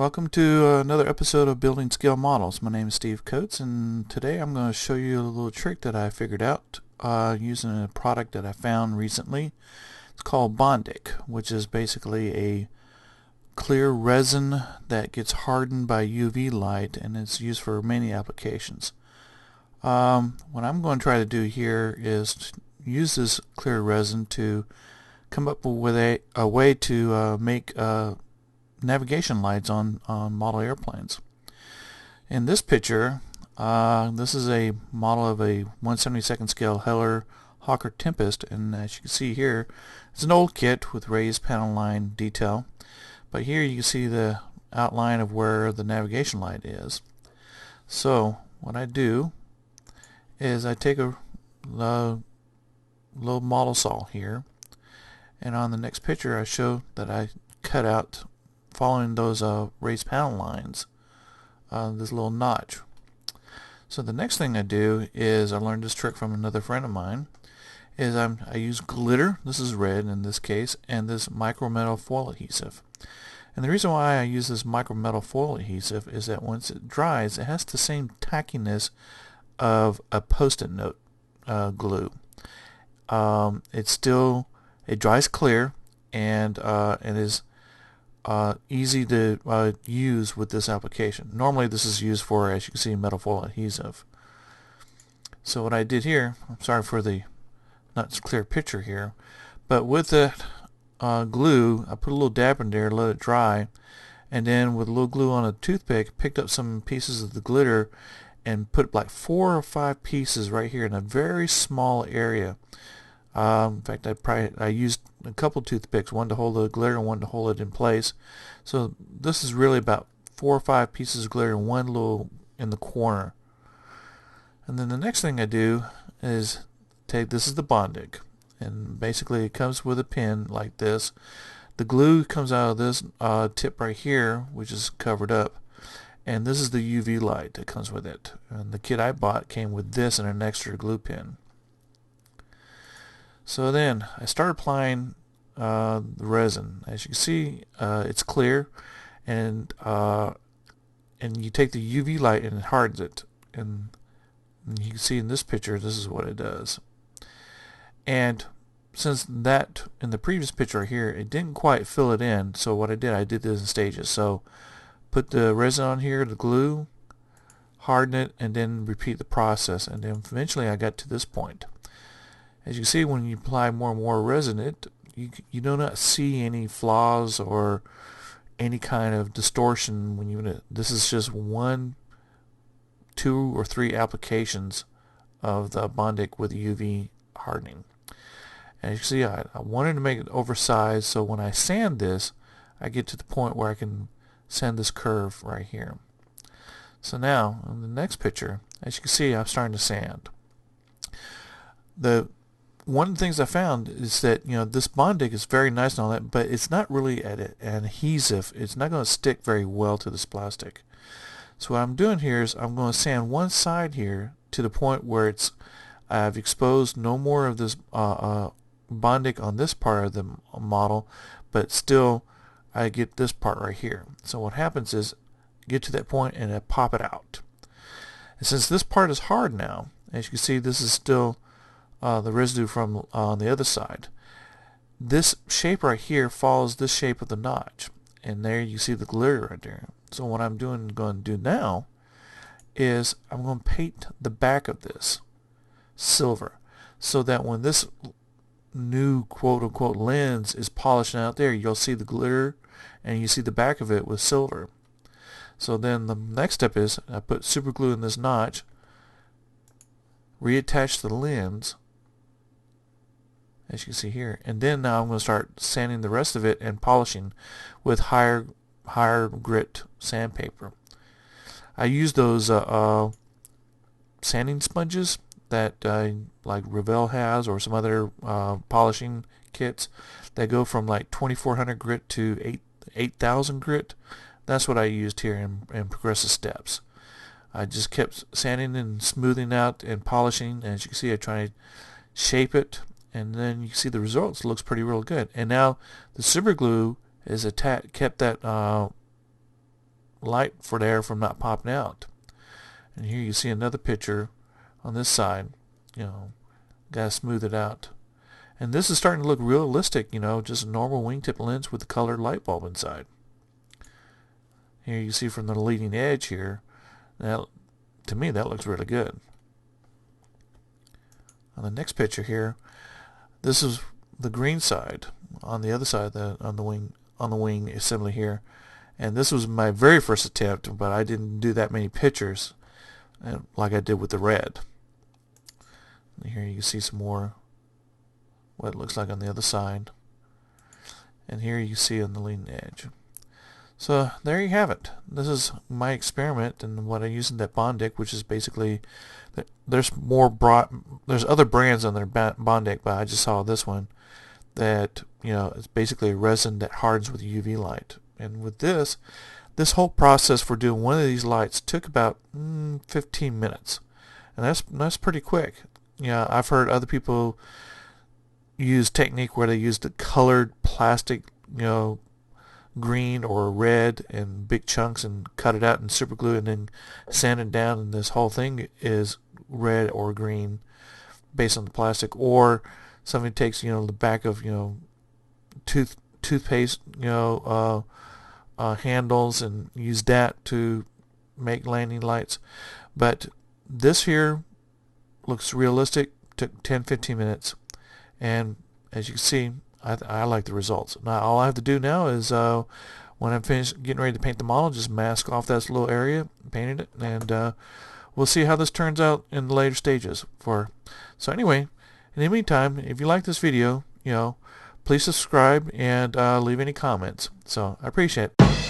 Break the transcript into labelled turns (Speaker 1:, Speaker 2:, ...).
Speaker 1: Welcome to another episode of Building Scale Models. My name is Steve Coates, and today I'm going to show you a little trick that I figured out using a product that I found recently. It's called Bomdic, which is basically a clear resin that gets hardened by UV light, and it's used for many applications. What I'm going to try to do here is use this clear resin to come up with a way to make navigation lights on model airplanes. In this picture, this is a model of a 1/72 scale Heller Hawker Tempest, and as you can see here, it's an old kit with raised panel line detail, but here you can see the outline of where the navigation light is. So what I do is I take a little model saw here, and on the next picture I show that I cut out, following those raised panel lines, this little notch. So the next thing I do is, I learned this trick from another friend of mine, is I use glitter, this is red in this case, and this micro metal foil adhesive. And the reason why I use this micro metal foil adhesive is that once it dries, it has the same tackiness of a post-it note glue. It dries clear, and it is easy to use with this application. Normally this is used for, as you can see, metal foil adhesive. So what I did here, I'm sorry for the not clear picture here, but with the glue, I put a little dab in there, let it dry, and then with a little glue on a toothpick, picked up some pieces of the glitter and put like 4 or 5 pieces right here in a very small area. In fact, I used a couple toothpicks, one to hold the glitter and one to hold it in place. So this is really about 4 or 5 pieces of glitter and one little in the corner. And then the next thing I do is this is the Bomdic, and basically it comes with a pin like this. The glue comes out of this tip right here, which is covered up, and this is the UV light that comes with it. And the kit I bought came with this and an extra glue pin. So then I start applying the resin. As you can see, it's clear, and you take the UV light and it hardens it. And you can see in this picture, this is what it does. And since that in the previous picture here, it didn't quite fill it in, so what I did this in stages. So put the resin on here, the glue, harden it, and then repeat the process. And then eventually I got to this point. As you can see, when you apply more and more resin, you do not see any flaws or any kind of distortion. This is just 1, 2, or 3 applications of the Bomdic with UV hardening. And as you can see, I wanted to make it oversized, so when I sand this, I get to the point where I can sand this curve right here. So now, in the next picture, as you can see, I'm starting to sand. One of the things I found is that, this Bomdic is very nice and all that, but it's not really an adhesive. It's not going to stick very well to this plastic. So what I'm doing here is I'm going to sand one side here to the point where I've exposed no more of this Bomdic on this part of the model, but still I get this part right here. So what happens is get to that point and I pop it out. And since this part is hard now, as you can see, this is still the residue from on the other side. This shape right here follows this shape of the notch, and there you see the glitter right there. So what I'm going to do now is I'm going to paint the back of this silver, so that when this new quote-unquote lens is polishing out there, you'll see the glitter and you see the back of it with silver. So then the next step is I put super glue in this notch, reattach the lens, as you can see here, and then now I'm going to start sanding the rest of it and polishing with higher grit sandpaper. I use those sanding sponges that like Revell has, or some other polishing kits that go from like 2400 grit to 8000 grit. That's what I used here in progressive steps. I just kept sanding and smoothing out and polishing, and as you can see, I try to shape it, and then you can see the results. It looks real good. And now the super glue is kept that light for the air from not popping out. And here you see another picture on this side. Gotta smooth it out. And this is starting to look realistic, just a normal wingtip lens with a colored light bulb inside. Here you see from the leading edge here, that, to me, that looks really good. On the next picture here, this is the green side on the other side on the wing assembly here. And this was my very first attempt, but I didn't do that many pictures like I did with the red. And here you can see some more what it looks like on the other side. And here you see on the leading edge. So there you have it. This is my experiment and what I use in that Bomdic, which is basically, there's other brands on their Bomdic, but I just saw this one that, it's basically a resin that hardens with UV light. And with this whole process for doing one of these lights took about 15 minutes. And that's pretty quick. I've heard other people use technique where they use the colored plastic, green or red in big chunks and cut it out and super glue and then sand it down, and this whole thing is red or green based on the plastic. Or somebody takes the back of toothpaste handles and use that to make landing lights. But this here looks realistic. Took 10-15 minutes, and as you can see, I like the results. Now all I have to do now is when I'm finished getting ready to paint the model, just mask off that little area, painted it, and we'll see how this turns out in the later stages. So anyway, in the meantime, if you like this video, please subscribe and leave any comments. So I appreciate it.